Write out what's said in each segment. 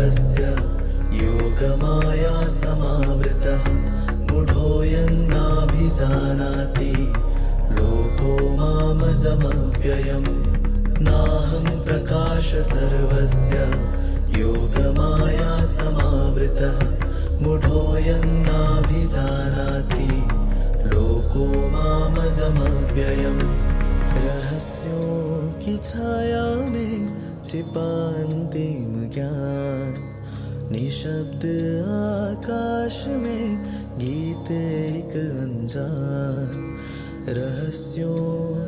सर्वस्य योगमाया समावृतः मूढोऽयं नाभिजानाति लोको मामजमव्ययम् नाहं प्रकाश सर्वस्य योगमाया समावृतः मूढोऽयं नाभिजानाति लोको मामजमव्ययम् रहस्यों की छाया में छिपा अंतिम ज्ञान निशब्द आकाश में गीत एक अनजान रहस्यों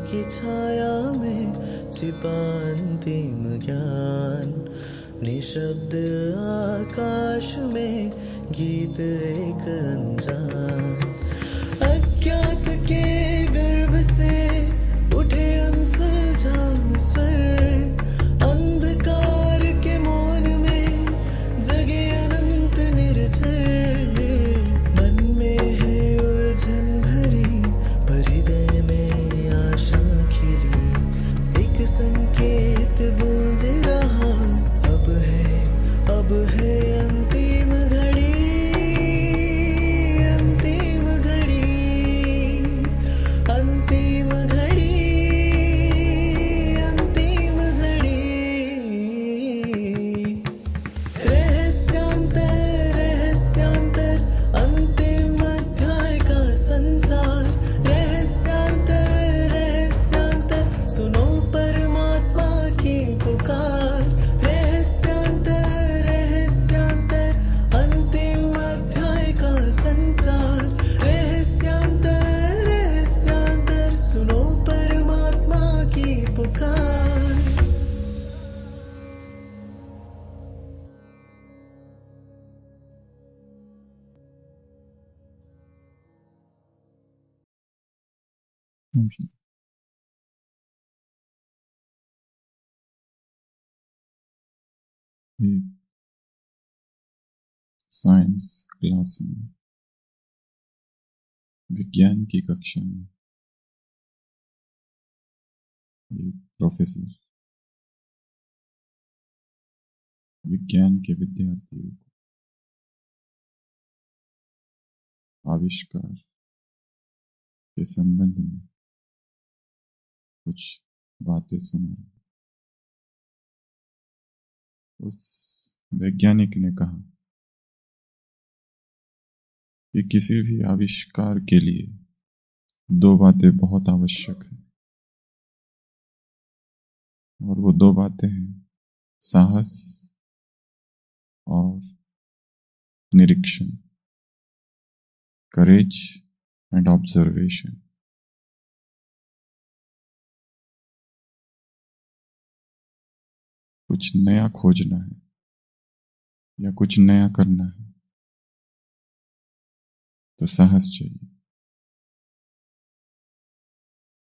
की छाया में छिपा अंतिम ज्ञान निशब्द आकाश में गीत एक अनजान अज्ञात के गर्भ से उठे अनसुलझा स्वर अंधकार के मौन में जगे अनंत निर्झर मन में है उलझन भरी पर हृदय में आशा खिली एक संकेत गूंज रहा अब है अंतिम घड़ी अंतिम घड़ी अंतिम घड़ी अंतिम घड़ी रहस्यांतर रहस्यांतर अंतिम अध्याय का संचार रहस्यांतर रहस्यांतर सुनो परमात्मा की पुकार रहस्यांतर रहस्यांतर अंतिम अध्याय का संचार रहस्यांतर रहस्यांतर सुनो परमात्मा की पुकार एक साइंस क्लास में विज्ञान की कक्षा में एक प्रोफेसर विज्ञान के विद्यार्थियों को आविष्कार के संबंध में कुछ बातें सुना। उस वैज्ञानिक ने कहा कि किसी भी आविष्कार के लिए दो बातें बहुत आवश्यक है और वो दो बातें हैं साहस और निरीक्षण करेज एंड ऑब्जर्वेशन। कुछ नया खोजना है या कुछ नया करना है तो साहस चाहिए।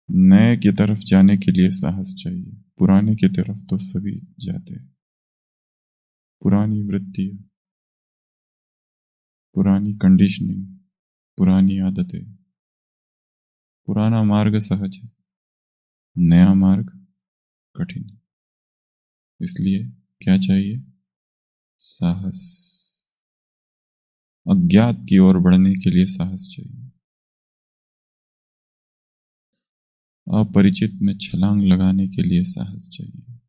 नए की तरफ जाने के लिए साहस चाहिए। पुराने की तरफ तो सभी जाते हैं। पुरानी वृत्तियां, पुरानी कंडीशनिंग, पुरानी आदतें, पुराना मार्ग सहज है, नया मार्ग कठिन है। इसलिए क्या चाहिए? साहस। अज्ञात की ओर बढ़ने के लिए साहस चाहिए। अपरिचित में छलांग लगाने के लिए साहस चाहिए।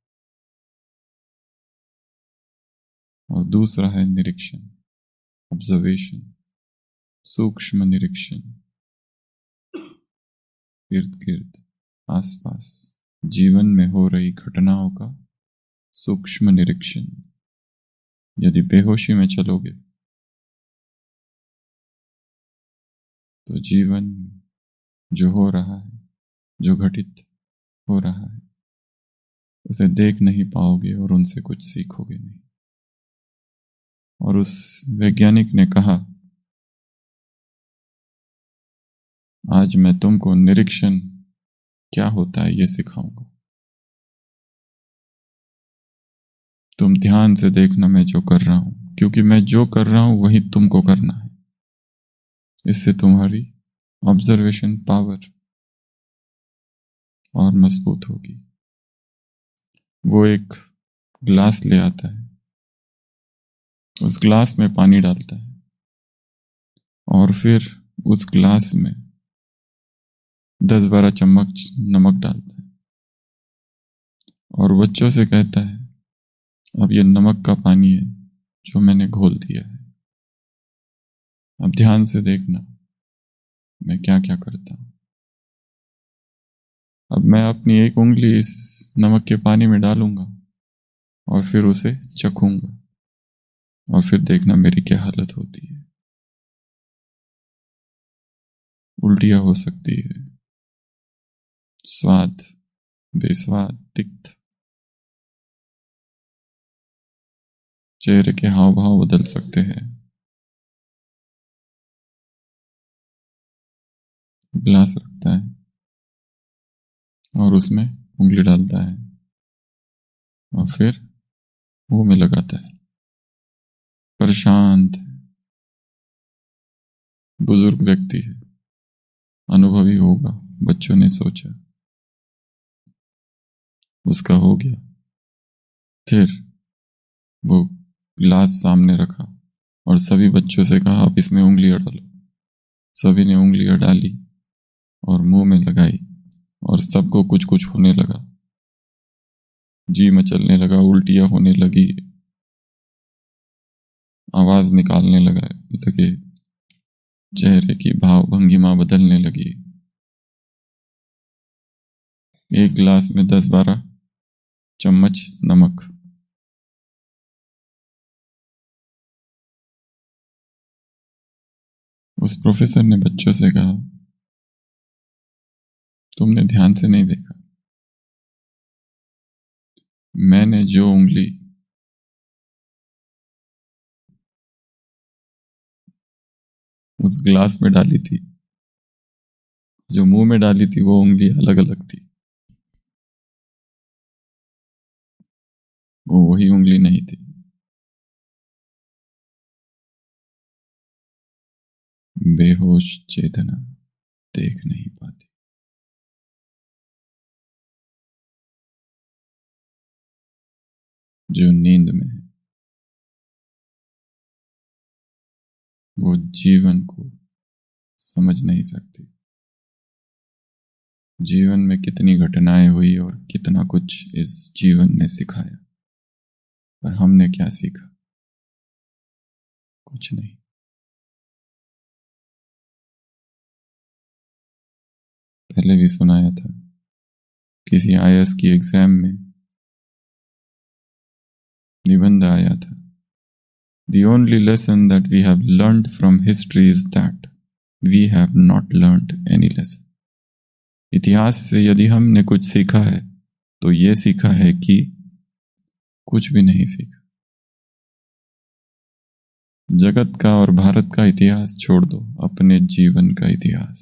और दूसरा है निरीक्षण, ऑब्जर्वेशन, सूक्ष्म निरीक्षण। इर्द गिर्द, आसपास, जीवन में हो रही घटनाओं का सूक्ष्म निरीक्षण। यदि बेहोशी में चलोगे तो जीवन जो हो रहा है, जो घटित हो रहा है, उसे देख नहीं पाओगे और उनसे कुछ सीखोगे नहीं। और उस वैज्ञानिक ने कहा, आज मैं तुमको निरीक्षण क्या होता है ये सिखाऊंगा। तुम ध्यान से देखना मैं जो कर रहा हूं, क्योंकि मैं जो कर रहा हूं वही तुमको करना है। इससे तुम्हारी ऑब्जर्वेशन पावर और मजबूत होगी। वो एक ग्लास ले आता है, उस ग्लास में पानी डालता है और फिर उस ग्लास में 10-12 चम्मच नमक डालता है और बच्चों से कहता है, अब ये नमक का पानी है जो मैंने घोल दिया है, अब ध्यान से देखना मैं क्या क्या करता हूं। अब मैं अपनी एक उंगली इस नमक के पानी में डालूंगा और फिर उसे चखूंगा और फिर देखना मेरी क्या हालत होती है। उल्टियां हो सकती है, स्वाद, बेस्वाद, तिक्त, चेहरे के हाव भाव बदल सकते हैं। गिलास रखता है और उसमें उंगली डालता है और फिर मुंह में लगाता है। प्रशांत है, बुजुर्ग व्यक्ति है, अनुभवी होगा, बच्चों ने सोचा। उसका हो गया। फिर वो गिलास सामने रखा और सभी बच्चों से कहा, आप इसमें उंगलियां डालो। सभी ने उंगलियां डाली और मुंह में लगाई और सबको कुछ कुछ होने लगा, जी मचलने लगा, उल्टियां होने लगी, आवाज निकालने लगे, चेहरे की भाव भंगिमा बदलने लगी। एक गिलास में 10-12 चम्मच नमक। उस प्रोफेसर ने बच्चों से कहा, तुमने ध्यान से नहीं देखा, मैंने जो उंगली उस गिलास में डाली थी, जो मुंह में डाली थी, वो उंगली अलग अलग थी। वो वही उंगली नहीं थी। बेहोश चेतना देख नहीं पाती। जो नींद में है वो जीवन को समझ नहीं सकती। जीवन में कितनी घटनाएं हुई और कितना कुछ इस जीवन ने सिखाया, पर हमने क्या सीखा? कुछ नहीं। पहले भी सुनाया था, किसी आईएएस की एग्जाम में निबंध आया था, The only lesson that we have learned from history is that we have not learned any lesson. इतिहास से यदि हमने कुछ सीखा है तो ये सीखा है कि कुछ भी नहीं सीखा। जगत का और भारत का इतिहास छोड़ दो, अपने जीवन का इतिहास,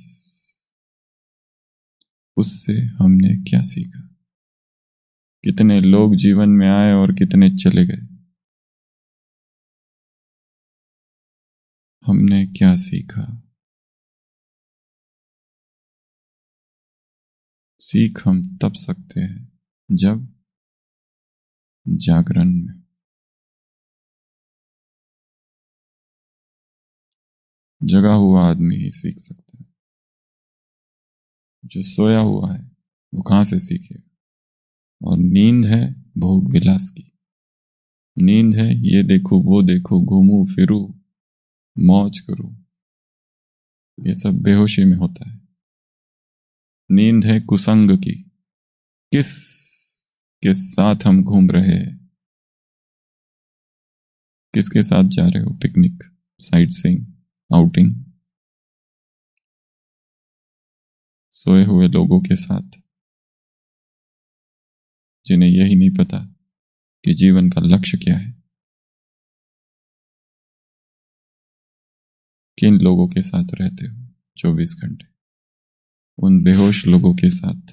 उससे हमने क्या सीखा? कितने लोग जीवन में आए और कितने चले गए? हमने क्या सीखा? सीख हम तब सकते हैं जब जागरण में। जगा हुआ आदमी ही सीख सकता है। जो सोया हुआ है वो कहां से सीखेगा? और नींद है भोग विलास की। नींद है ये देखो वो देखो, घूमू फिरू, मौज करूं, ये सब बेहोशी में होता है। नींद है कुसंग की, किस के साथ हम घूम रहे हैं, किसके साथ जा रहे हो पिकनिक, साइट सीइंग, आउटिंग? सोए हुए लोगों के साथ, जिन्हें यही नहीं पता कि जीवन का लक्ष्य क्या है। किन लोगों के साथ रहते हो 24 घंटे? उन बेहोश लोगों के साथ।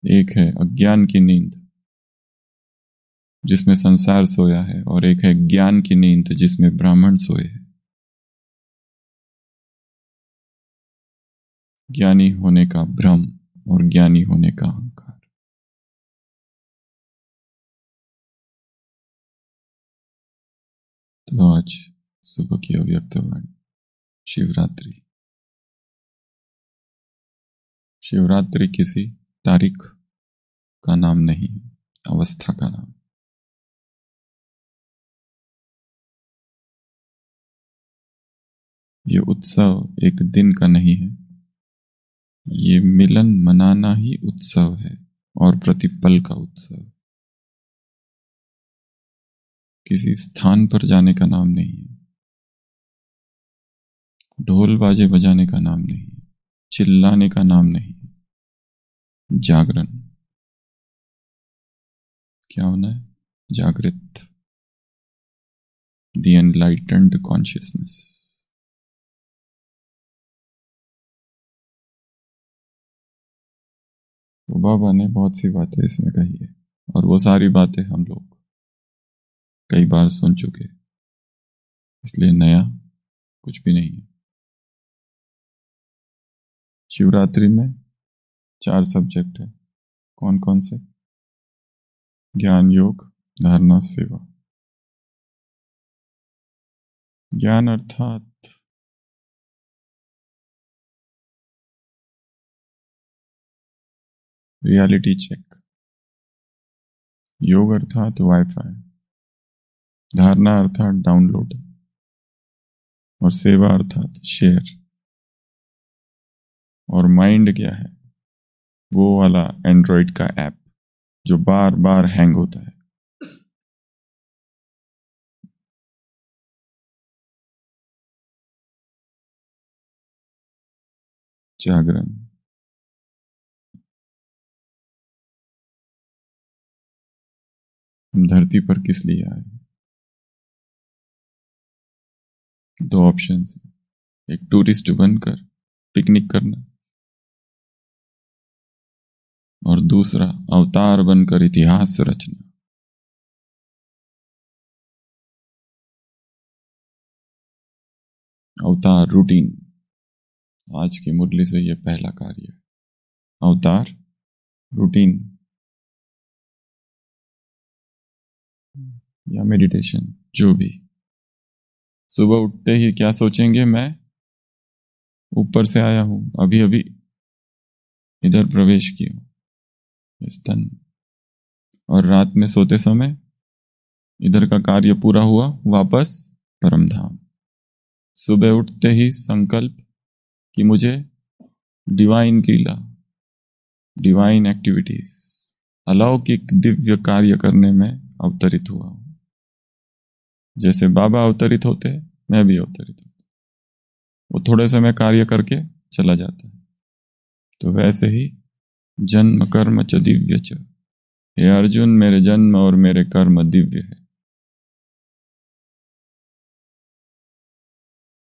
एक है अज्ञान की नींद जिसमें संसार सोया है, और एक है ज्ञान की नींद जिसमें ब्राह्मण सोए हैं। ज्ञानी होने का भ्रम और ज्ञानी होने का अहंकार। तो आज सुबह की अव्यक्तवाणी शिवरात्रि। शिवरात्रि किसी तारीख का नाम नहीं है, अवस्था का नाम। ये उत्सव एक दिन का नहीं है, ये मिलन मनाना ही उत्सव है और प्रतिपल का उत्सव। किसी स्थान पर जाने का नाम नहीं है, ढोल बाजे बजाने का नाम नहीं है, चिल्लाने का नाम नहीं है। जागरण, क्या होना है? जागृत, द एनलाइटेंड कॉन्शियसनेस। तो बाबा ने बहुत सी बातें इसमें कही है और वो सारी बातें हम लोग कई बार सुन चुके, इसलिए नया कुछ भी नहीं है। शिवरात्रि में 4 सब्जेक्ट है। कौन कौन से? ज्ञान, योग, धारणा, सेवा। ज्ञान अर्थात रियलिटी चेक, योग अर्थात वाईफाई, धारणा अर्थात डाउनलोड और सेवा अर्थात शेयर। और माइंड क्या है? वो वाला एंड्रॉइड का ऐप जो बार बार हैंग होता है। जागरण, हम धरती पर किस लिए आए? 2 ऑप्शंस हैं, एक टूरिस्ट बनकर पिकनिक करना और दूसरा अवतार बनकर इतिहास रचना। अवतार रूटीन, आज की मुरली से यह पहला कार्य है। अवतार रूटीन या मेडिटेशन, जो भी। सुबह उठते ही क्या सोचेंगे? मैं ऊपर से आया हूं, अभी अभी इधर प्रवेश किया इस तन। और रात में सोते समय इधर का कार्य पूरा हुआ, वापस परमधाम। सुबह उठते ही संकल्प कि मुझे डिवाइन लीला, डिवाइन एक्टिविटीज, अलौकिक दिव्य कार्य करने में अवतरित हुआ हूं। जैसे बाबा अवतरित होते मैं भी अवतरित होता। वो थोड़े समय कार्य करके चला जाता है। तो वैसे ही जन्म कर्म च दिव्य च, हे अर्जुन मेरे जन्म और मेरे कर्म दिव्य है।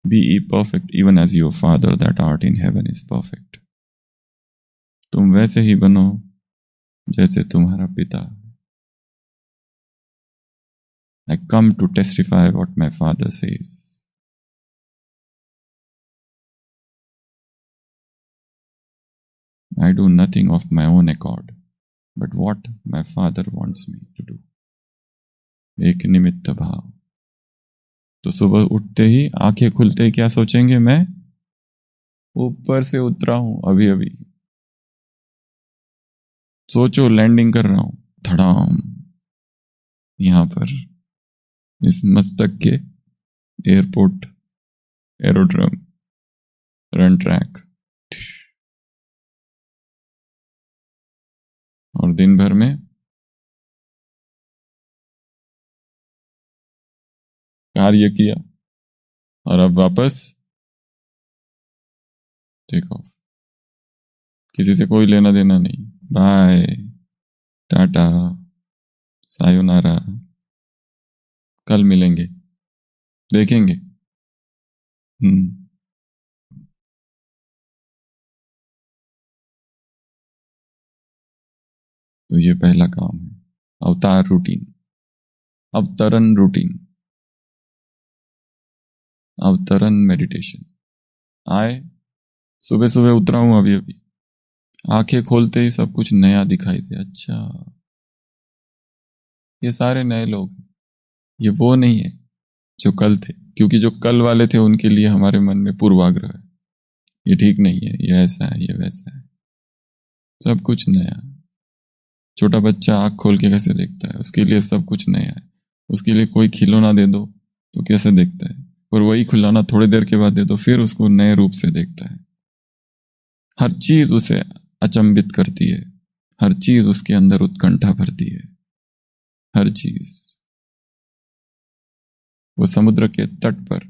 Be ye perfect even as your Father that art in heaven is perfect. तुम वैसे ही बनो जैसे तुम्हारा पिता। I come to testify what my Father says. I do nothing of my own accord, but what my Father wants me to do. एक निमित्त भाव। तो सुबह उठते ही, आंखें खुलते ही क्या सोचेंगे? मैं ऊपर से उतरा हूं अभी अभी। सोचो लैंडिंग कर रहा हूं, धड़ाम, यहां पर इस मस्तक के एयरपोर्ट, एरोड्रम, रन ट्रैक। और दिन भर में कार्य किया और अब वापस टेक ऑफ। किसी से कोई लेना देना नहीं। बाय, टाटा, सायोनारा, कल मिलेंगे, देखेंगे। तो ये पहला काम है, अवतार रूटीन, अवतरण रूटीन, अवतरण मेडिटेशन। आए, सुबह सुबह उतरा हूं अभी अभी, आंखें खोलते ही सब कुछ नया दिखाई दे। अच्छा, ये सारे नए लोग, ये वो नहीं है जो कल थे, क्योंकि जो कल वाले थे उनके लिए हमारे मन में पूर्वाग्रह है, ये ठीक नहीं है, ये ऐसा है, ये वैसा है। सब कुछ नया। छोटा बच्चा आँख खोल के कैसे देखता है, उसके लिए सब कुछ नया है। उसके लिए कोई खिलौना दे दो तो कैसे देखता है, और वही खिलौना थोड़ी देर के बाद दे दो फिर उसको नए रूप से देखता है। हर चीज उसे अचंभित करती है, हर चीज उसके अंदर उत्कंठा भरती है, हर चीज। वो समुद्र के तट पर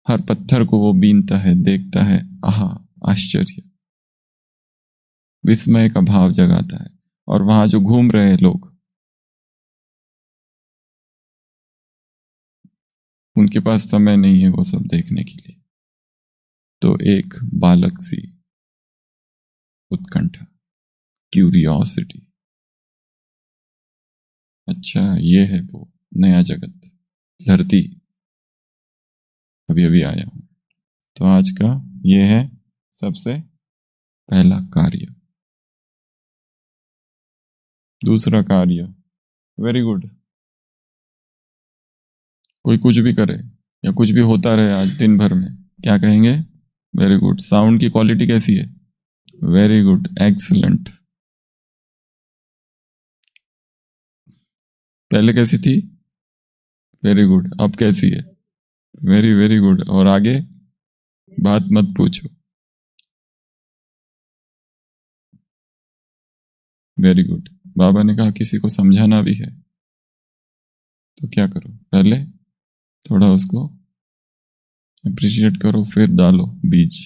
हर पत्थर को वो बीनता है, देखता है, आहा आश्चर्य, विस्मय का भाव जगाता है। और वहां जो घूम रहे हैं लोग, उनके पास समय नहीं है वो सब देखने के लिए। तो एक बालक सी उत्कंठा, क्यूरियोसिटी, अच्छा ये है वो नया जगत, धरती, अभी अभी आया हूं। तो आज का ये है सबसे पहला कार्य। दूसरा कार्य, वेरी गुड। कोई कुछ भी करे या कुछ भी होता रहे आज दिन भर में, क्या कहेंगे? Very good. साउंड की क्वालिटी कैसी है? Very good, excellent. पहले कैसी थी? Very good. अब कैसी है? Very very good. और आगे बात मत पूछो। Very good. बाबा ने कहा किसी को समझाना भी है तो क्या करो, पहले थोड़ा उसको अप्रिशिएट करो, फिर डालो बीज।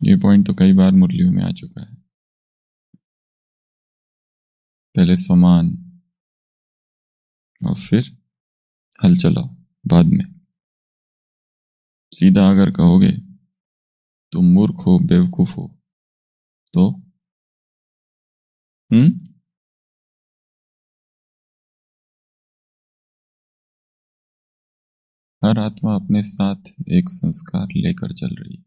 ये पॉइंट तो कई बार मुरलियों में आ चुका है। पहले सम्मान और फिर हल चलाओ बाद में। सीधा अगर कहोगे तुम मूर्ख हो, बेवकूफ हो, तो हर आत्मा अपने साथ एक संस्कार लेकर चल रही है।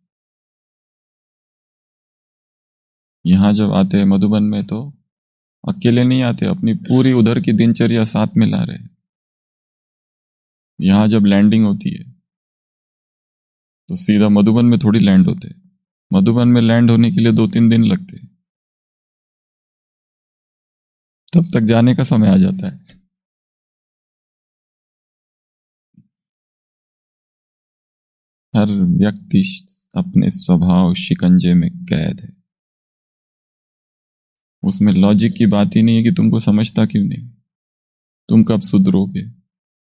यहां जब आते हैं मधुबन में तो अकेले नहीं आते, अपनी पूरी उधर की दिनचर्या साथ में ला रहे हैं। यहां जब लैंडिंग होती है तो सीधा मधुबन में थोड़ी लैंड होते। मधुबन में लैंड होने के लिए 2-3 दिन लगते, तब तक जाने का समय आ जाता है। हर व्यक्ति अपने स्वभाव शिकंजे में कैद है। उसमें लॉजिक की बात ही नहीं है कि तुमको समझता क्यों नहीं, तुम कब सुधरोगे,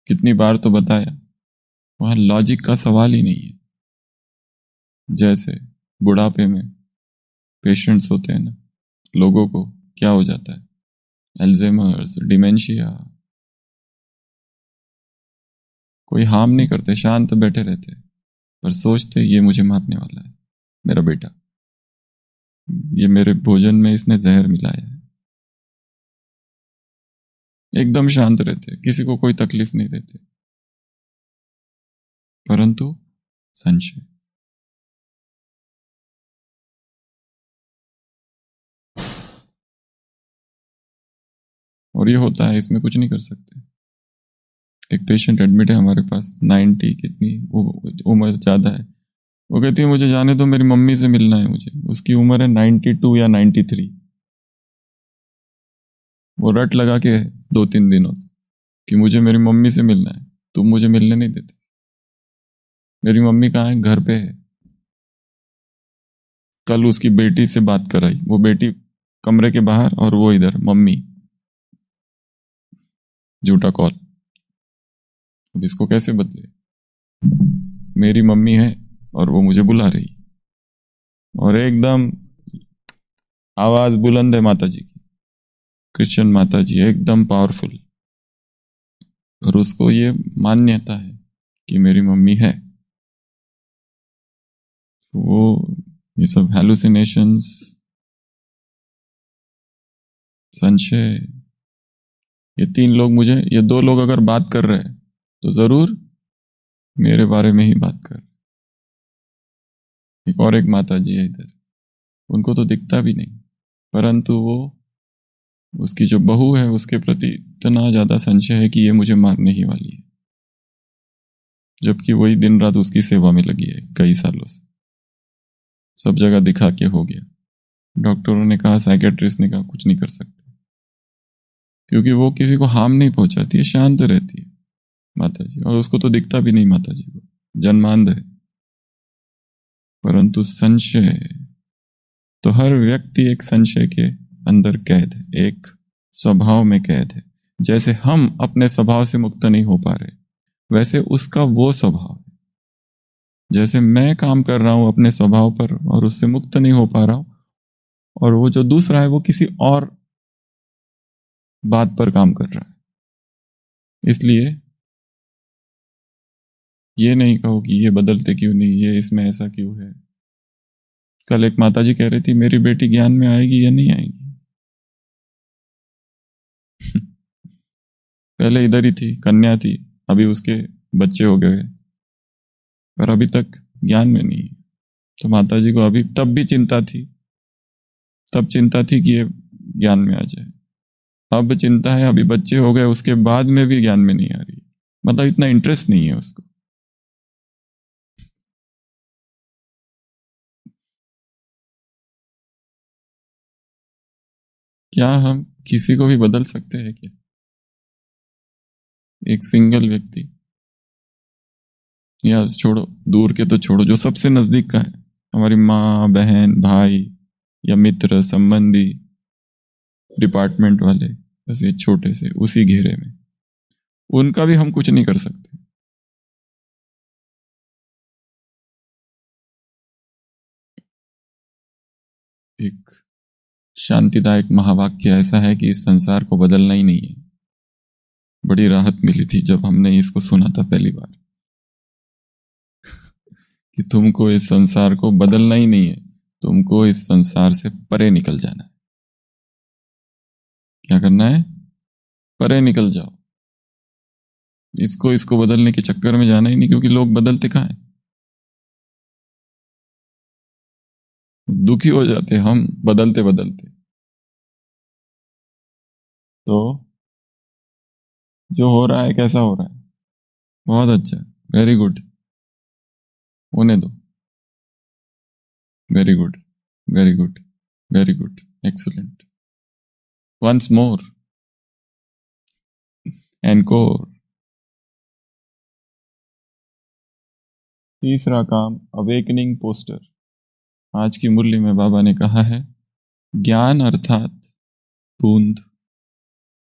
कितनी बार तो बताया। वहां लॉजिक का सवाल ही नहीं है। जैसे बुढ़ापे में पेशेंट्स होते हैं ना, लोगों को क्या हो जाता है, अल्जाइमर्स, डिमेंशिया, कोई हार्म नहीं करते, शांत बैठे रहते, पर सोचते ये मुझे मारने वाला है, मेरा बेटा, ये मेरे भोजन में इसने जहर मिलाया है। एकदम शांत रहते, किसी को कोई तकलीफ नहीं देते, परंतु संशय। और ये होता है, इसमें कुछ नहीं कर सकते। एक पेशेंट एडमिट है हमारे पास, 90 कितनी उम्र ज्यादा है, वो कहती है मुझे जाने दो, मेरी मम्मी से मिलना है मुझे। उसकी उम्र है 92 या 93। वो रट लगा के 2-3 दिनों से कि मुझे मेरी मम्मी से मिलना है, तुम मुझे मिलने नहीं देते। मेरी मम्मी कहाँ है? घर पे है। कल उसकी बेटी से बात कराई, वो बेटी कमरे के बाहर और वो इधर, मम्मी। झूठा कॉल। अब इसको कैसे बदले? मेरी मम्मी है और वो मुझे बुला रही, और एकदम आवाज बुलंद है माता जी की, क्रिश्चियन माता जी, एकदम पावरफुल। और उसको ये मान्यता है कि मेरी मम्मी है। तो वो ये सब हैलुसिनेशंस, संशय, ये 3 लोग मुझे, ये 2 लोग अगर बात कर रहे हैं तो जरूर मेरे बारे में ही बात कर। एक और एक माता जी है इधर, उनको तो दिखता भी नहीं, परंतु वो उसकी जो बहू है उसके प्रति इतना ज्यादा संशय है कि ये मुझे मारने ही वाली है। जबकि वही दिन रात उसकी सेवा में लगी है कई सालों से। सब जगह दिखा के हो गया। डॉक्टरों ने कहा, साइकेट्रिस्ट ने कहा, कुछ नहीं कर सकते, क्योंकि वो किसी को हार्म नहीं पहुंचाती है, शांत रहती है माता जी, और उसको तो दिखता भी नहीं माता जी को, जन्मांध है। परंतु संशय, तो हर व्यक्ति एक संशय के अंदर कैद है, एक स्वभाव में कैद है। जैसे हम अपने स्वभाव से मुक्त नहीं हो पा रहे, वैसे उसका वो स्वभाव है। जैसे मैं काम कर रहा हूं अपने स्वभाव पर और उससे मुक्त नहीं हो पा रहा हूं, और वो जो दूसरा है वो किसी और बात पर काम कर रहा है। इसलिए ये नहीं कहो कि ये बदलते क्यों नहीं, ये इसमें ऐसा क्यों है। कल एक माता जी कह रही थी, मेरी बेटी ज्ञान में आएगी या नहीं आएगी। पहले इधर ही थी, कन्या थी, अभी उसके बच्चे हो गए, पर अभी तक ज्ञान में नहीं है। तो माता जी को अभी तब भी चिंता थी, तब चिंता थी कि ये ज्ञान में आ जाए। अब चिंता है, अभी बच्चे हो गए, उसके बाद में भी ज्ञान में नहीं आ रही, मतलब इतना इंटरेस्ट नहीं है उसको। क्या हम किसी को भी बदल सकते हैं क्या? एक सिंगल व्यक्ति, या छोड़ो, दूर के तो छोड़ो, जो सबसे नजदीक का है, हमारी माँ, बहन, भाई या मित्र, संबंधी, डिपार्टमेंट वाले, बस ये छोटे से उसी घेरे में, उनका भी हम कुछ नहीं कर सकते। एक शांतिदायक महावाक्य ऐसा है कि इस संसार को बदलना ही नहीं है। बड़ी राहत मिली थी जब हमने इसको सुना था पहली बार, कि तुमको इस संसार को बदलना ही नहीं है, तुमको इस संसार से परे निकल जाना है। क्या करना है? परे निकल जाओ। इसको बदलने के चक्कर में जाना ही नहीं, क्योंकि लोग बदलते कहाँ हैं, दुखी हो जाते हम बदलते बदलते। तो जो हो रहा है, कैसा हो रहा है? बहुत अच्छा, वेरी गुड, होने दो, very good, very good, very good, excellent, once more, encore. तीसरा काम, अवेकनिंग पोस्टर। आज की मुरली में बाबा ने कहा है, ज्ञान अर्थात बूंद,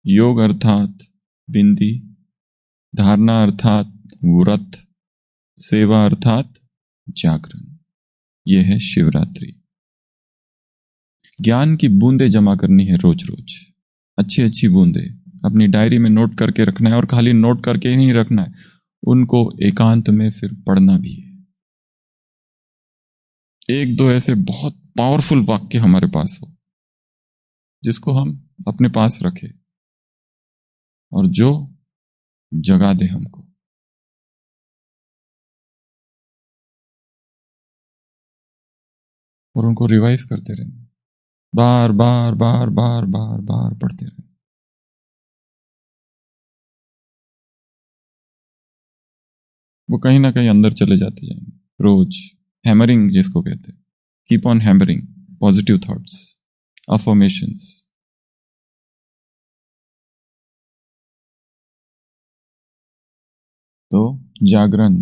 योग अर्थात बिंदी, धारणा अर्थात व्रत, सेवा अर्थात जागरण। यह है शिवरात्रि। ज्ञान की बूंदें जमा करनी है रोज रोज, अच्छी अच्छी बूंदें अपनी डायरी में नोट करके रखना है, और खाली नोट करके ही नहीं रखना है, उनको एकांत में फिर पढ़ना भी है। एक दो ऐसे बहुत पावरफुल वाक्य हमारे पास हो, जिसको हम अपने पास रखें और जो जगा दे हमको। और उनको रिवाइज करते रहना, बार बार बार बार बार बार पढ़ते रहना। वो कहीं ना कहीं अंदर चले जाते जाएंगे। रोज हैमरिंग जिसको कहते हैं, keep on hammering positive thoughts, affirmations. तो जागरण,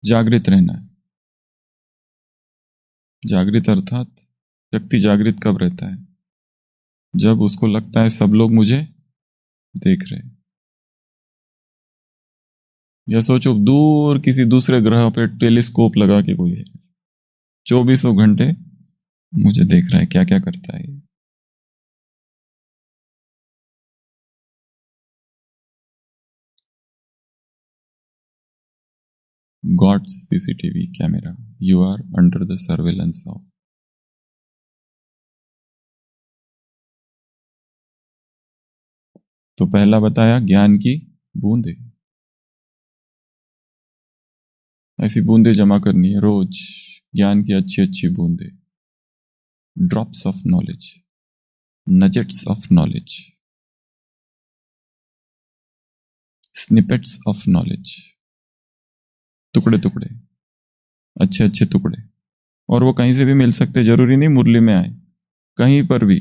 जागृत रहना है। जागृत अर्थात व्यक्ति जागृत कब रहता है? जब उसको लगता है सब लोग मुझे देख रहे हैं। या सोचो, दूर किसी दूसरे ग्रह पे टेलीस्कोप लगा के कोई है, 24 घंटे मुझे देख रहा है, क्या क्या करता है। God's CCTV camera, you are under the surveillance of। तो पहला बताया, ज्ञान की बूंदे, ऐसी बूंदे जमा करनी है रोज, ज्ञान की अच्छी अच्छी बूंदे, drops of knowledge, nuggets of knowledge. Snippets of knowledge, टुकड़े टुकड़े, अच्छे अच्छे टुकड़े, और वो कहीं से भी मिल सकते, जरूरी नहीं मुरली में आए, कहीं पर भी।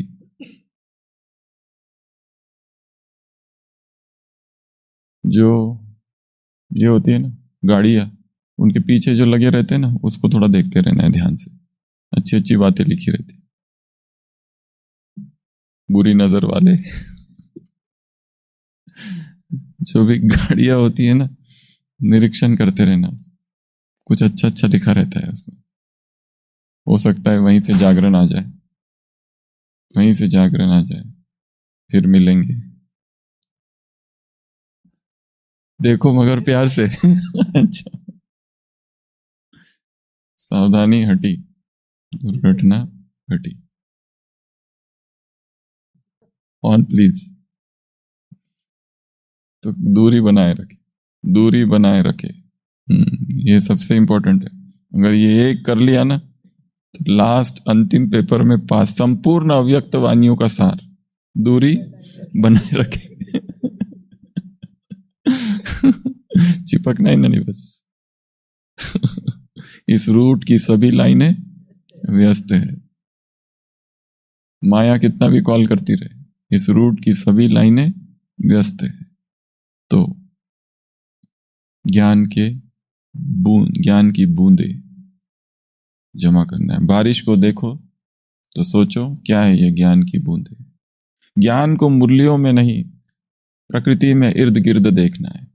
जो ये होती है ना गाड़ियां, उनके पीछे जो लगे रहते हैं ना, उसको थोड़ा देखते रहना है ध्यान से, अच्छी अच्छी बातें लिखी रहती, बुरी नजर वाले जो भी गाड़ियां होती है ना, निरीक्षण करते रहना, कुछ अच्छा अच्छा लिखा रहता है उसमें, हो सकता है वहीं से जागरण आ जाए, वहीं से जागरण आ जाए, फिर मिलेंगे। देखो मगर प्यार से अच्छा, सावधानी हटी, दुर्घटना घटी। ऑन प्लीज, तो दूरी बनाए रखे, दूरी बनाए रखे। ये सबसे इंपॉर्टेंट है। अगर ये एक कर लिया ना, तो लास्ट अंतिम पेपर में पास, संपूर्ण अव्यक्त वाणियों का सार, दूरी बनाए रखे चिपकना ही नहीं बस इस रूट की सभी लाइनें व्यस्त है, माया कितना भी कॉल करती रहे, इस रूट की सभी लाइनें व्यस्त है। तो ज्ञान के ज्ञान की बूंदे जमा करना है। बारिश को देखो तो सोचो क्या है ये ज्ञान की बूंदे। ज्ञान को मुरलियों में नहीं, प्रकृति में इर्द गिर्द देखना है,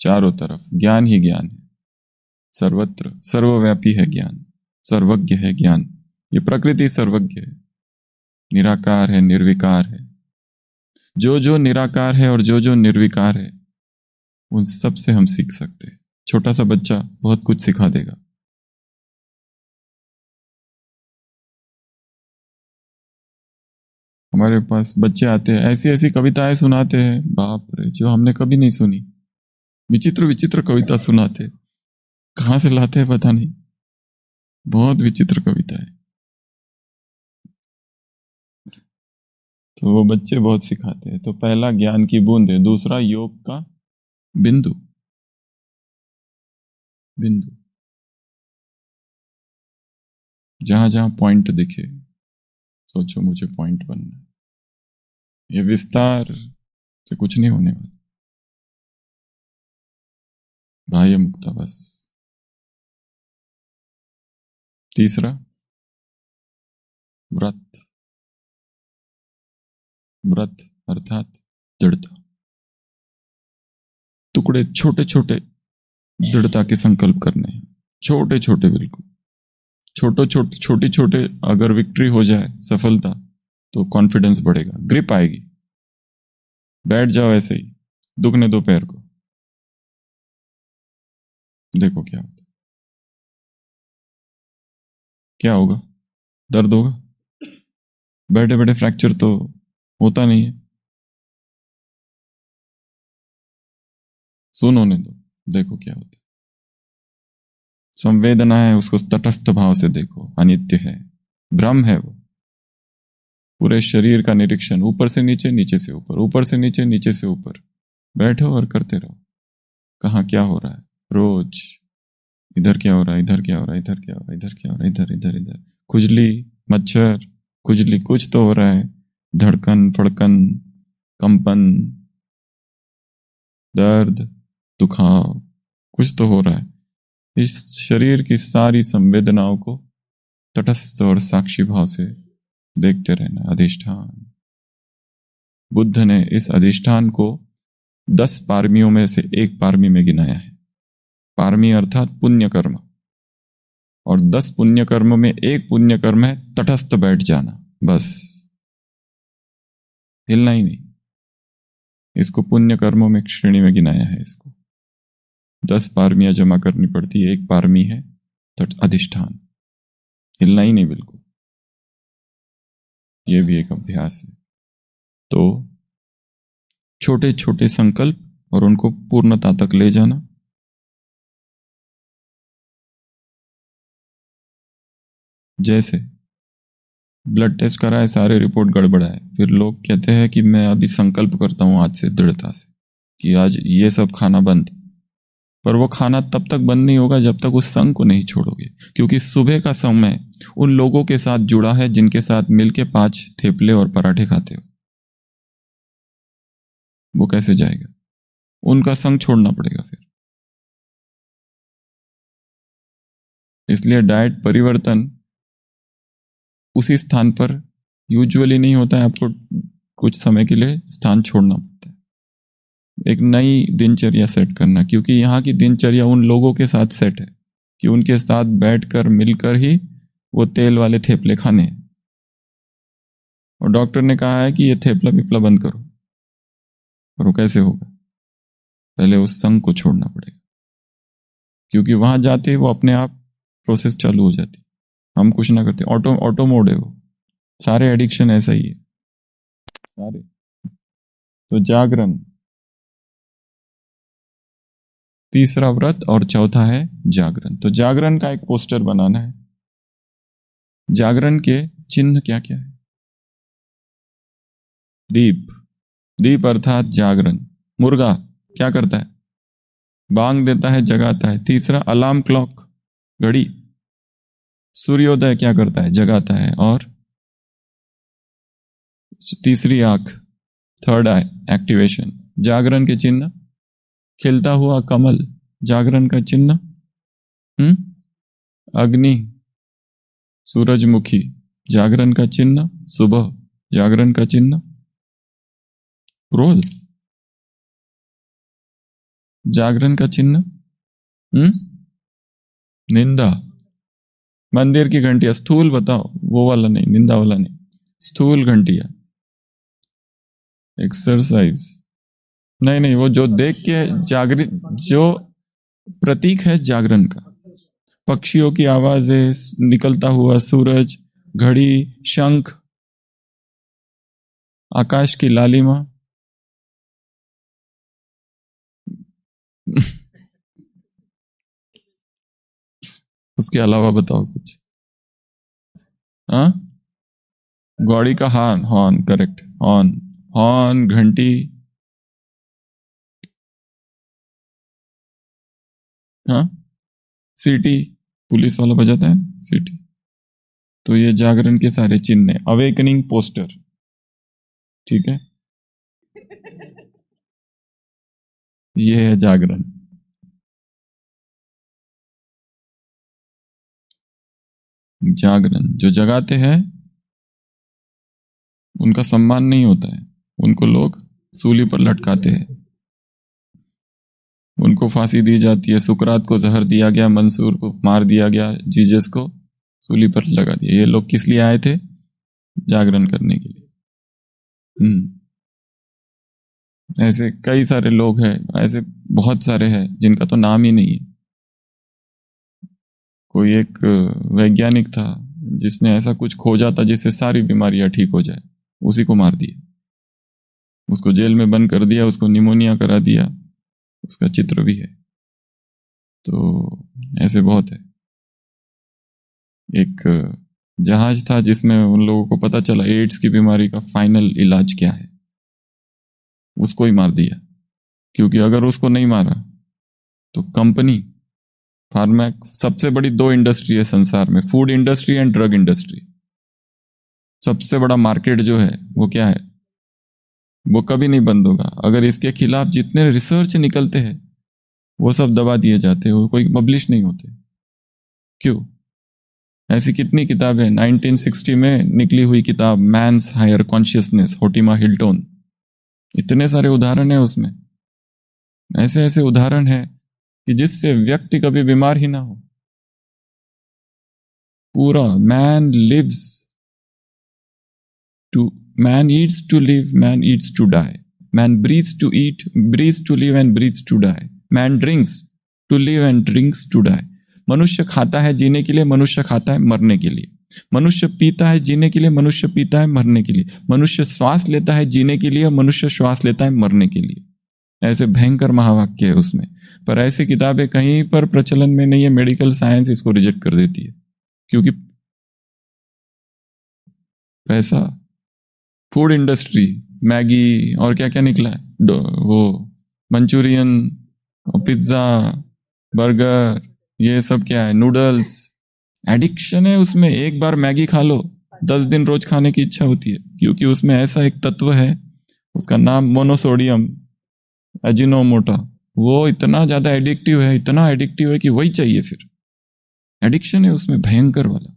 चारों तरफ ज्ञान ही ज्ञान है, सर्वत्र सर्वव्यापी है ज्ञान, सर्वज्ञ है ज्ञान। ये प्रकृति सर्वज्ञ है, निराकार है, निर्विकार है। जो जो निराकार है और जो जो निर्विकार है, उन सब से हम सीख सकते हैं। छोटा सा बच्चा बहुत कुछ सिखा देगा। हमारे पास बच्चे आते हैं, ऐसी ऐसी कविताएं सुनाते हैं, बाप रे, जो हमने कभी नहीं सुनी, विचित्र विचित्र कविता सुनाते, कहां से लाते हैं पता नहीं, बहुत विचित्र कविता है। तो वो बच्चे बहुत सिखाते हैं। तो पहला ज्ञान की बूंद है, दूसरा योग का बिंदु, बिंदु जहां जहां पॉइंट दिखे, सोचो मुझे पॉइंट बनना है। ये विस्तार से कुछ नहीं होने वाला, बाह्य मुक्ता बस। तीसरा व्रत, व्रत अर्थात दृढ़ता, टुकड़े छोटे छोटे दृढ़ता के संकल्प करने हैं, छोटे छोटे, बिल्कुल छोटे छोटे, छोटी छोटे। अगर विक्ट्री हो जाए, सफलता, तो कॉन्फिडेंस बढ़ेगा, ग्रिप आएगी। बैठ जाओ ऐसे ही, दुखने दो पैर को, देखो क्या होता, क्या होगा, दर्द होगा, बैठे बैठे फ्रैक्चर तो होता नहीं है, सुन होने दो, देखो क्या होता है। संवेदना है, उसको तटस्थ भाव से देखो, अनित्य है, भ्रम है वो। पूरे शरीर का निरीक्षण, ऊपर से नीचे, नीचे से ऊपर, ऊपर से नीचे, नीचे से ऊपर, बैठो और करते रहो। कहाँ क्या हो रहा है रोज, इधर क्या हो रहा है, इधर क्या हो रहा है, इधर क्या हो रहा है, इधर क्या हो रहा है, इधर इधर इधर, खुजली, मच्छर, खुजली, कुछ तो हो रहा है, धड़कन फड़कन, कंपन, दर्द, दुखाव, कुछ तो हो रहा है। इस शरीर की सारी संवेदनाओं को तटस्थ और साक्षी भाव से देखते रहना। अधिष्ठान, बुद्ध ने इस अधिष्ठान को 10 पारमियों में से एक पारमी में गिनाया है। पारमी अर्थात पुण्य कर्म, और 10 पुण्य कर्म में एक पुण्य कर्म है तटस्थ बैठ जाना, बस हिलना ही नहीं। इसको पुण्य कर्मों में श्रेणी में गिनाया है। इसको 10 पारमियां जमा करनी पड़ती है, एक पारमी है अधिष्ठान, हिलना ही नहीं बिल्कुल। यह भी एक अभ्यास है। तो छोटे छोटे संकल्प और उनको पूर्णता तक ले जाना। जैसे ब्लड टेस्ट कराए, सारे रिपोर्ट गड़बड़ है, फिर लोग कहते हैं कि मैं अभी संकल्प करता हूं आज से दृढ़ता से, कि आज ये सब खाना बंद, पर वो खाना तब तक बंद नहीं होगा जब तक उस संग को नहीं छोड़ोगे। क्योंकि सुबह का समय उन लोगों के साथ जुड़ा है जिनके साथ मिलके 5 थेपले और पराठे खाते हो। वो कैसे जाएगा? उनका संग छोड़ना पड़ेगा फिर। इसलिए डाइट परिवर्तन उसी स्थान पर यूजुअली नहीं होता है, आपको कुछ समय के लिए स्थान छोड़ना पड़ता है, एक नई दिनचर्या सेट करना। क्योंकि यहाँ की दिनचर्या उन लोगों के साथ सेट है कि उनके साथ बैठकर मिलकर ही वो तेल वाले थेपले खाने हैं। और डॉक्टर ने कहा है कि ये थेपला पिपला बंद करो, और वो कैसे होगा? पहले उस संग को छोड़ना पड़ेगा, क्योंकि वहां जाते ही वो अपने आप प्रोसेस चालू हो जाती, हम कुछ ना करते, ऑटो मोड है वो। सारे एडिक्शन ऐसा ही है, सारे। तो जागरण तीसरा व्रत, और चौथा है जागरण। तो जागरण का एक पोस्टर बनाना है। जागरण के चिन्ह क्या क्या है? दीप, दीप अर्थात जागरण। मुर्गा क्या करता है? बांग देता है, जगाता है। तीसरा अलार्म क्लॉक, घड़ी। सूर्योदय क्या करता है? जगाता है। और तीसरी आंख, थर्ड आई, एक्टिवेशन। जागरण के चिन्ह, खिलता हुआ कमल जागरण का चिन्ह, अग्नि, सूरजमुखी जागरण का चिन्ह, सुबह जागरण का चिन्ह, क्रोध जागरण का चिन्ह, निंदा। मंदिर की घंटिया, स्थूल बताओ, वो वाला नहीं, निंदा वाला नहीं, स्थूल घंटिया। एक्सरसाइज नहीं नहीं, वो जो देख के जागृत, जो प्रतीक है जागरण का, पक्षियों की आवाजें, निकलता हुआ सूरज, घड़ी, शंख, आकाश की लालिमा। उसके अलावा बताओ कुछ। हाँ, गौड़ी का horn, horn correct, horn, horn, घंटी। हाँ, सीटी, पुलिस वाला बजाता है सीटी। तो ये जागरण के सारे चिन्ह है। अवेकनिंग पोस्टर, ठीक है, ये है जागरण। जागरण जो जगाते हैं उनका सम्मान नहीं होता है, उनको लोग सूली पर लटकाते हैं, उनको फांसी दी जाती है। सुकरात को जहर दिया गया, मंसूर को मार दिया गया, जीसस को सूली पर लगा दिया। ये लोग किस लिए आए थे? जागरण करने के लिए। ऐसे कई सारे लोग हैं, ऐसे बहुत सारे हैं जिनका तो नाम ही नहीं है। कोई एक वैज्ञानिक था जिसने ऐसा कुछ खोजा था जिससे सारी बीमारियां ठीक हो जाए, उसी को मार दिया, उसको जेल में बंद कर दिया, उसको निमोनिया करा दिया, उसका चित्र भी है। तो ऐसे बहुत है। एक जहाज था जिसमें उन लोगों को पता चला एड्स की बीमारी का फाइनल इलाज क्या है, उसको ही मार दिया। क्योंकि अगर उसको नहीं मारा तो कंपनी फार्मा, सबसे बड़ी 2 इंडस्ट्री है संसार में, food industry and drug industry. सबसे बड़ा मार्केट जो है वो क्या है? वो कभी नहीं बंद होगा। अगर इसके खिलाफ जितने रिसर्च निकलते हैं वो सब दबा दिए जाते हैं, वो कोई पब्लिश नहीं होते। क्यों? ऐसी कितनी किताबें, 1960 में निकली हुई किताब मैन्स हायर कॉन्शियसनेस, होटिमा हिल्टोन, इतने सारे उदाहरण है उसमें। ऐसे ऐसे उदाहरण है कि जिससे व्यक्ति कभी बीमार ही ना हो। पूरा man lives to, man eats to live, man eats to die, man breathes to eat, breathes to live and breathes to die, man drinks to live and drinks to die. मनुष्य खाता है जीने के लिए, मनुष्य खाता है मरने के लिए। मनुष्य पीता है जीने के लिए, मनुष्य पीता है मरने के लिए। मनुष्य श्वास लेता है जीने के लिए, मनुष्य श्वास लेता है मरने के लिए। ऐसे भयंकर महावाक्य है उसमें। पर ऐसी किताबें कहीं पर प्रचलन में नहीं है। मेडिकल साइंस इसको रिजेक्ट कर देती है क्योंकि पैसा। फूड इंडस्ट्री, मैगी और क्या क्या निकला है, वो मंचूरियन, पिज्जा, बर्गर, ये सब क्या है? नूडल्स। एडिक्शन है उसमें। एक बार मैगी खा लो, 10 दिन रोज खाने की इच्छा होती है, क्योंकि उसमें ऐसा एक तत्व है, उसका नाम मोनोसोडियम एजिनोमोटो। वो इतना ज्यादा एडिक्टिव है, इतना एडिक्टिव है कि वही चाहिए फिर। एडिक्शन है उसमें भयंकर वाला।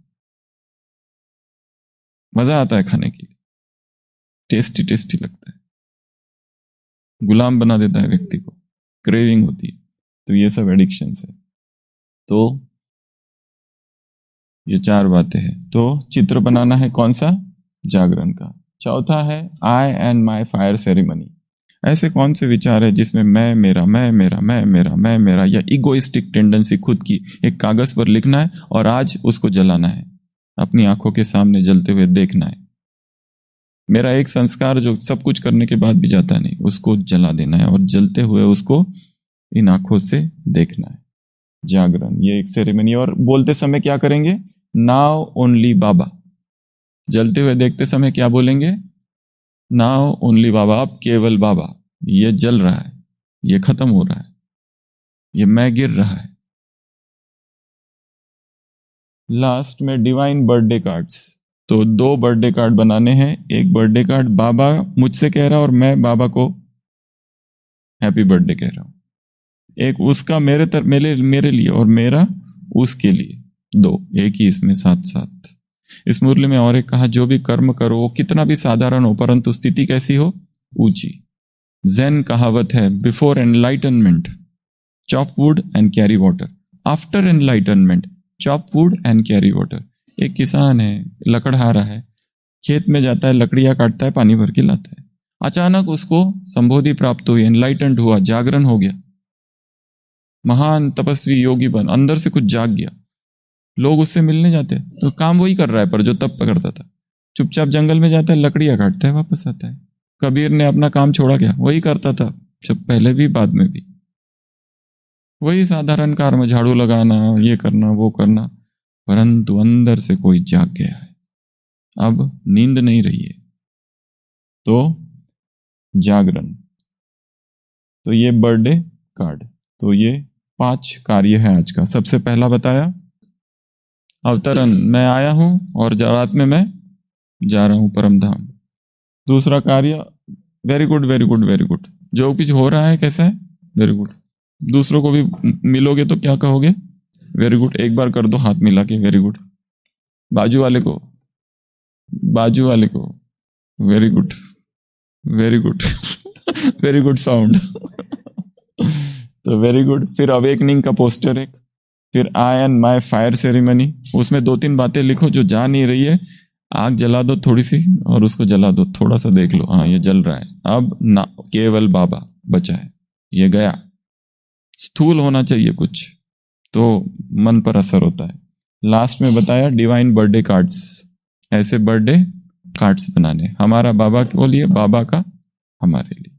मजा आता है खाने के लिए, टेस्टी टेस्टी लगता है, गुलाम बना देता है व्यक्ति को, क्रेविंग होती है। तो ये सब एडिक्शन है। तो ये 4 बातें हैं। तो चित्र बनाना है कौन सा? जागरण का। चौथा है आई एंड माई फायर सेरेमनी। ऐसे कौन से विचार है जिसमें मैं मेरा, मैं मेरा, मैं मेरा, मैं मेरा, या इगोइस्टिक टेंडेंसी खुद की एक कागज पर लिखना है और आज उसको जलाना है, अपनी आंखों के सामने जलते हुए देखना है। मेरा एक संस्कार जो सब कुछ करने के बाद भी जाता नहीं, उसको जला देना है और जलते हुए उसको इन आंखों से देखना है। जागरण ये एक सेरेमनी। और बोलते समय क्या करेंगे? नाउ ओनली बाबा। जलते हुए देखते समय क्या बोलेंगे? नाउ ओनली बाबा, अब केवल बाबा। ये जल रहा है, ये खत्म हो रहा है, ये मैं गिर रहा है। लास्ट में डिवाइन बर्थडे कार्ड्स। तो 2 बर्थडे कार्ड बनाने हैं। एक बर्थडे कार्ड बाबा मुझसे कह रहा और मैं बाबा को हैप्पी बर्थडे कह रहा हूं। एक उसका मेरे लिए और मेरा उसके लिए। 2 एक ही इसमें साथ साथ। इस मुरली में और एक कहा, जो भी कर्म करो वो कितना भी साधारण हो, परंतु स्थिति कैसी हो? ऊंची। ज़ेन कहावत है, before enlightenment chop wood and carry water, after enlightenment chop wood and carry water. एक किसान है, लकड़हारा है, खेत में जाता है, लकड़ियां काटता है, पानी भर के लाता है। अचानक उसको संबोधि प्राप्त हुई, एनलाइटेंड हुआ, जागरण हो गया, महान तपस्वी योगी बन, अंदर से कुछ जाग गया। लोग उससे मिलने जाते हैं तो काम वही कर रहा है, पर जो तप करता था। चुपचाप जंगल में जाता है, लकड़ियां काटता है, वापस आता है। कबीर ने अपना काम छोड़ा क्या? वही करता था, जब पहले भी बाद में भी वही साधारण कार्य, झाड़ू लगाना, ये करना, वो करना, परंतु अंदर से कोई जाग गया है, अब नींद नहीं रही है। तो जागरण। तो ये बर्थडे कार्ड। तो ये 5 कार्य है आज का। सबसे पहला बताया अवतरण, मैं आया हूं और रात में मैं जा रहा हूं परम धाम। दूसरा कार्य, very good very good very good, जो कुछ हो रहा है कैसा है? Very good. दूसरों को भी मिलोगे तो क्या कहोगे? Very good. एक बार कर दो हाथ मिला के, वेरी गुड। बाजू वाले को very good very good very good sound. तो वेरी गुड। फिर अवेकनिंग का पोस्टर एक, फिर आई एंड माई फायर सेरेमनी। उसमें 2-3 बातें लिखो जो जा नहीं रही है। आग जला दो थोड़ी सी और उसको जला दो, थोड़ा सा देख लो, हाँ ये जल रहा है, अब ना केवल बाबा बचा है, ये गया। स्थूल होना चाहिए कुछ, तो मन पर असर होता है। लास्ट में बताया डिवाइन बर्थडे कार्ड्स, ऐसे बर्थडे कार्ड्स बनाने, हमारा बाबा के लिए, बाबा का हमारे लिए।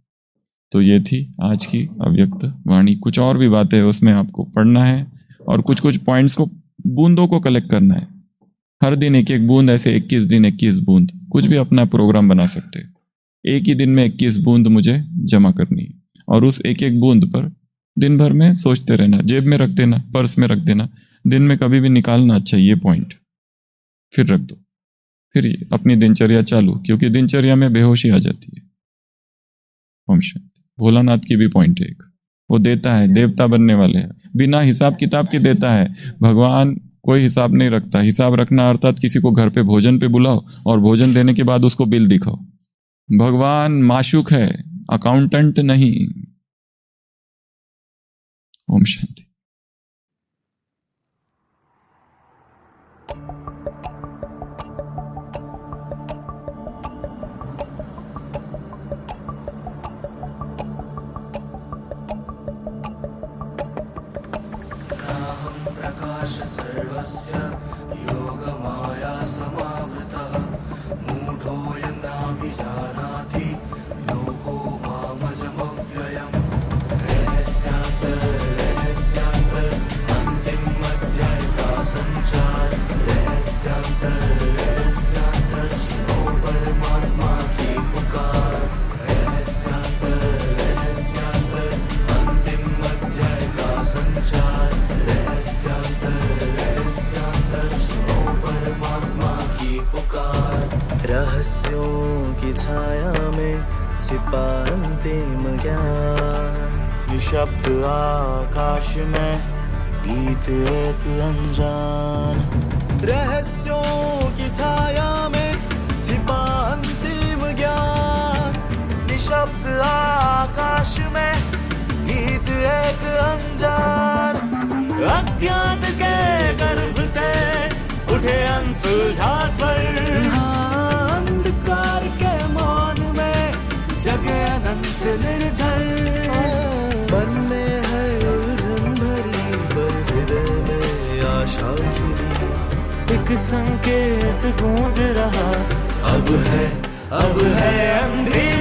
तो ये थी आज की अव्यक्त वाणी। कुछ और भी बातें उसमें आपको पढ़ना है और कुछ कुछ पॉइंट्स को, बूंदों को कलेक्ट करना है। हर दिन 1-1 बूंद, ऐसे 21 दिन 21 बूंद, कुछ भी अपना प्रोग्राम बना सकते हैं। एक ही दिन में 21 बूंद मुझे जमा करनी है और उस 1-1 बूंद पर दिन भर में सोचते रहना, जेब में रख देना, पर्स में रख देना, दिन में कभी भी निकालना। अच्छा ये पॉइंट फिर रख दो, फिर अपनी दिनचर्या चालू, क्योंकि दिनचर्या में बेहोशी आ जाती है। ओम शांति। भोलानाथ की भी पॉइंट है एक, वो देता है, देवता बनने वाले हैं, बिना हिसाब किताब के देता है। भगवान कोई हिसाब नहीं रखता। हिसाब रखना अर्थात किसी को घर पे भोजन पे बुलाओ और भोजन देने के बाद उसको बिल दिखाओ। भगवान माशूक है, अकाउंटेंट नहीं। ओम शांति। प्रकाश सर्वस्य योगमाया समावृतः मूढोऽयं नाभिजानाति लोको मामजमव्ययम्। रहस्यान्तर अन्तिम अध्याय का संचार। रहस्यांतर सुनो परमात्मा की पुकार। रहस्यांतर रहस्यों की छाया में छिपा अंतिम ज्ञान। निशब्द आकाश में गीत एक अनजान। रहस्यों की छाया में छिपा अंतिम ज्ञान। निशब्द आकाश में गीत एक अनजान। अज्ञात के गर्भ से उठे अनसुलझा स्वर। अंधकार के मौन में जगे अनंत निर्झर। मन में है उलझन भरी पर हृदय में आशा खिली। एक संकेत गूंज रहा, अब है अंधेरा।